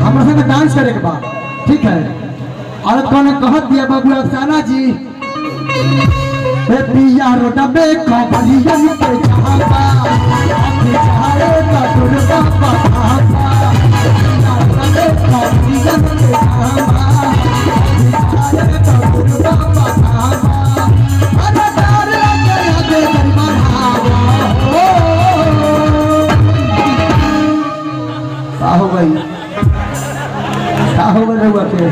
हमारे संग डांस करे के बाद ठीक है। और कौन कहत दिया बाबू अफसाना जी पिया रोडबे कबलियन के जहापा अपने चाहे का दुर्गा पापा पिया रोडबे कबलियन के जहापा अपने चाहे का दुर्गा पापा अरे डार लगे आगे बढ़ावा का हो गई हुआ के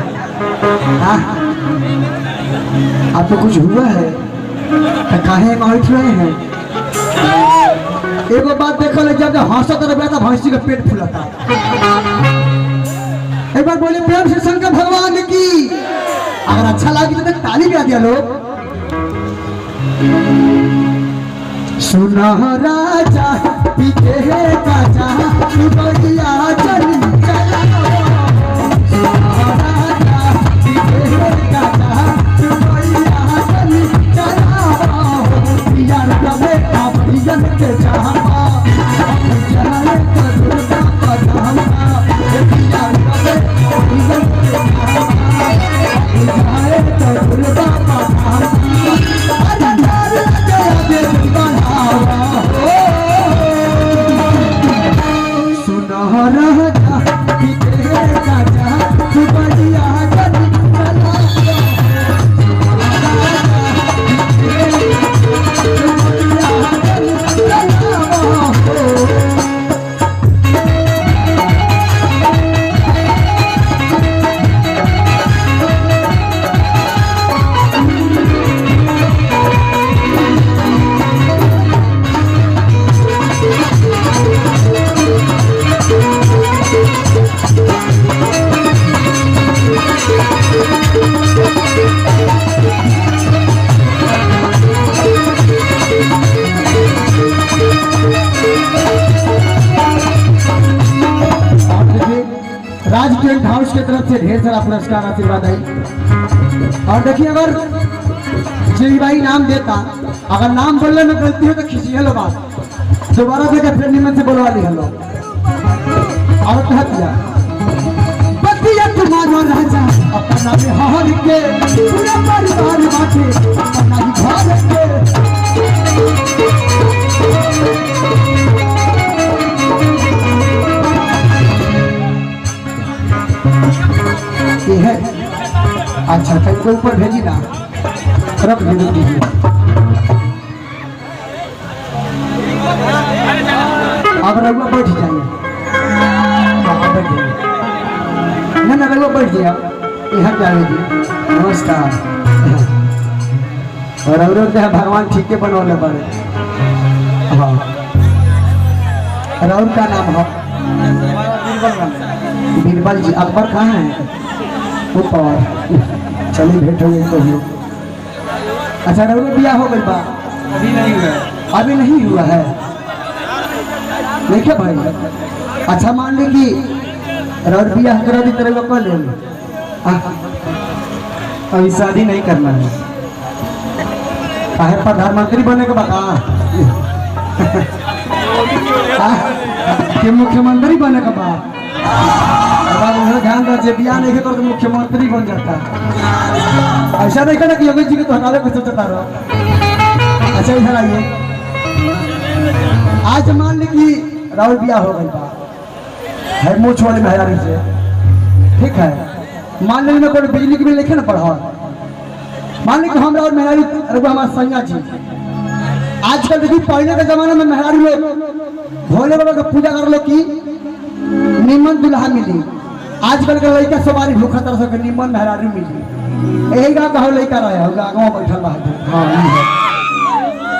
आपको कुछ हुआ है तो काहे बैठ रहे हैं। एगो बात देखो ले जब हंसत रहे तो भैंसी का पेट फूलता। एक बार बोले प्रेम से शंकर भगवान की। अगर अच्छा लगी तो ताली बजा दिया लोग। सुना राजा पीते है काजा बढ़िया चल चला हाउस की तरफ से ढेर सारा पुरस्कार आशीर्वाद है। और देखिए अगर जी भाई नाम देता अगर नाम बोलने में गलती हो तो खींची हेलो बात दोबारा देकर फिर निमन से बोलवा ली हेलो। और कह दिया बतिया तुम्हारा राजा अपना बिहार के पूरा परिवार बाटे अपना ही घर के है। अच्छा कहीं ऊपर भेजी ना रख दीजिए। अब रघुआ बैठ जाइए ना रघुआ बैठ जाइए यहाँ जाएगी। नमस्कार। और भगवान ठीक है बनौले बड़े। हाँ और का नाम है बीरबल जी। अकबर कहाँ है ऊपर। चलिए भेंट हो गई तो। अच्छा रघु बिया हो गई बा अभी नहीं हुआ। अभी नहीं हुआ है देखिए भाई। अच्छा मान ली कि रघु बिया करा दी तरह कर ले अभी शादी नहीं करना है। काहे प्रधानमंत्री बने के बता कि मुख्यमंत्री बने का बात ध्यान रखे बिया नहीं कर तो मुख्यमंत्री बन जाता। ऐसा नहीं करना कि योगी जी को तो हटाने को सोचता रहो। अच्छा इधर आइए। आज मान ली कि राहुल बिया हो गई बा है मुँह छोड़े मेहरानी से ठीक है। मान ली कोई बिजली के बिल लिखे ना पढ़ा। मान ली कि हम और मेहरानी हमारा सैया जी। आजकल देखिए पहले के जमाने में मेहरानी लोग भोले बाबा का पूजा कर लो कि निमन दुल्हा मिली। आजकल के लड़का सवारी भूखा तरह से निमन मेहरानी मिली। यही गाँव का लड़का रहे होगा गाँव बैठल बा।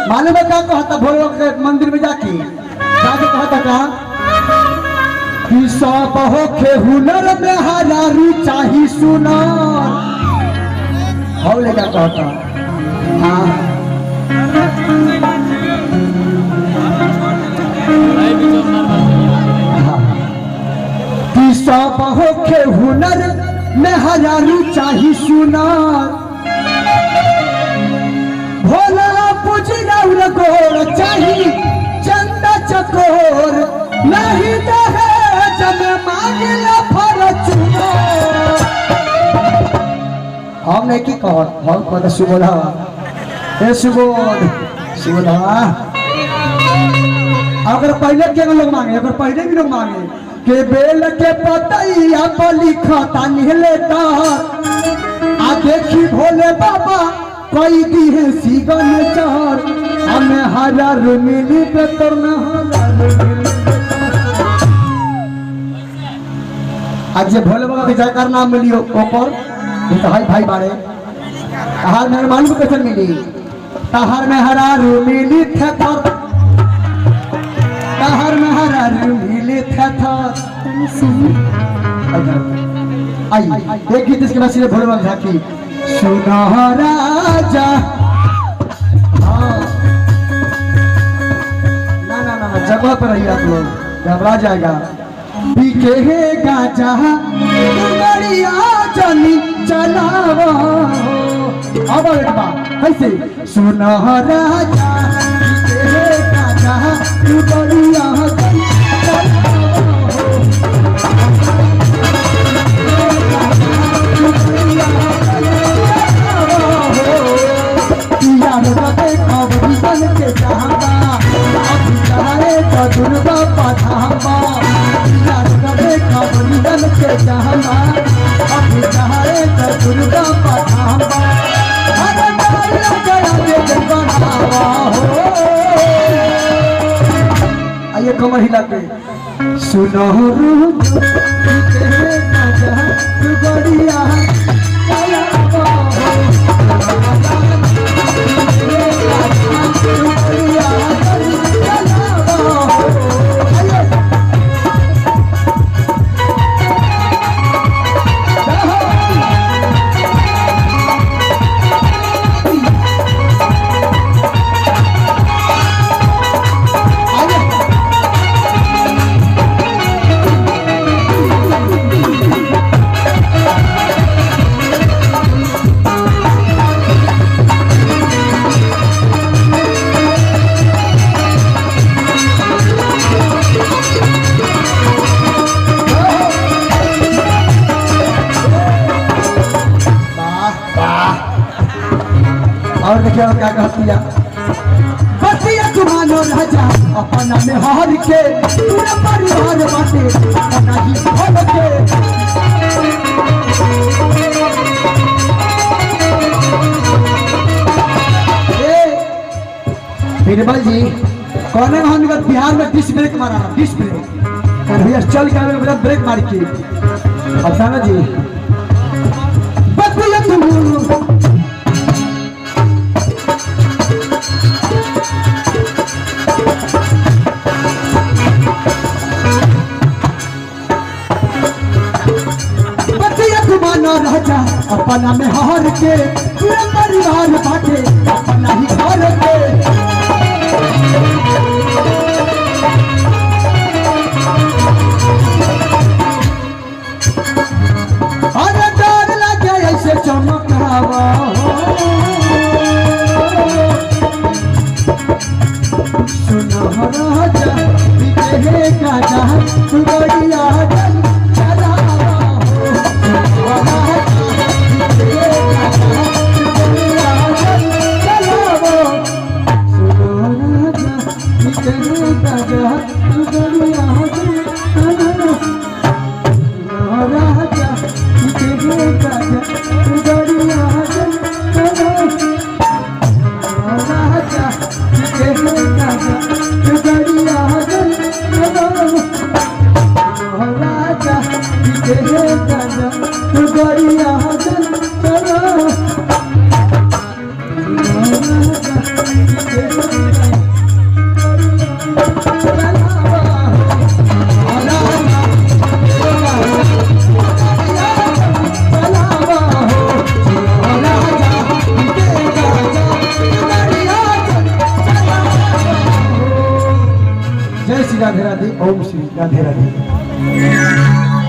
मालूम है क्या कहता भोले के मंदिर में जाके कहता का कि सब होखे हुनर में हरारू चाही सुनार। भोले का कहता सब होखे हुनर में हजारू चाही सुनार। भोला पुजरा गोर चाही चंदा चकोर नहीं दहेज में मांगला फरच नहीं की कह हम कह सुबोधा ए सुबोधा अगर पहले के लोग मांगे अगर पहले भी लोग मांगे के बेल के पतैया पर लिखता निहलेता आ देखी भोले बाबा कोई दी है सीगन चार हमें हरा मिली बेतर न आज जे भोले बाबा के जयकार नाम मिली ऊपर ये तो भाई बारे तहार में मालूम कैसे मिली तहार में हरा मिली थे तहार में हरा मिली थे आई एक गीत इसके बाद भोले बाबा झाकी सुना राजा ना जगह पर रहिए आप लोग घबरा जाएगा पीके है गाजा बढ़िया चली चलावा अब बेटा कैसे सुना राजा पीके है गाजा बढ़िया चली दुर्गा पधामा देखा बलिदन के जहाना अभी चाहे तो दुर्गा पधामा आइए कमर हिला के सुनो और देखिए क्या कहती है बतिया तुम्हारो राजा अपना में हार के पूरा परिवार बाटे अपना ही हार के बीरबल जी कौन है हम बिहार में डिस्क ब्रेक मारा डिस्क ब्रेक और भैया चल के ब्रेक मार के अफसाना जी बतिया तुम्हारो राजा अपना में हार के पूरा परिवार बाटे अपना ही हार के अरे डर लगे ऐसे चमकावा सुनो राजा बिके गाजा तू बढ़िया जय श्री राधे राधे ओम श्री राधे राधे।